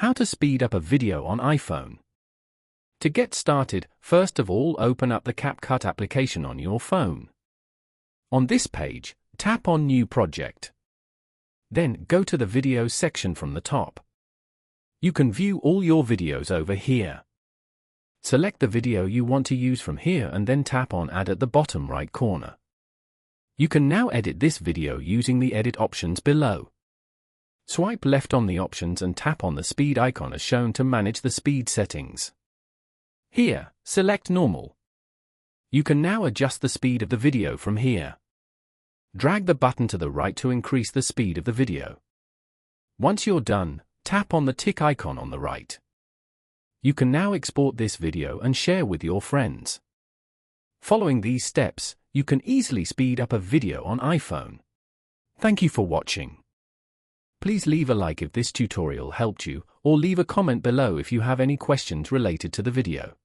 How to speed up a video on iPhone. To get started, first of all open up the CapCut application on your phone. On this page, tap on New Project. Then go to the Videos section from the top. You can view all your videos over here. Select the video you want to use from here and then tap on Add at the bottom right corner. You can now edit this video using the edit options below. Swipe left on the options and tap on the speed icon as shown to manage the speed settings. Here, select Normal. You can now adjust the speed of the video from here. Drag the button to the right to increase the speed of the video. Once you're done, tap on the tick icon on the right. You can now export this video and share with your friends. Following these steps, you can easily speed up a video on iPhone. Thank you for watching. Please leave a like if this tutorial helped you, or leave a comment below if you have any questions related to the video.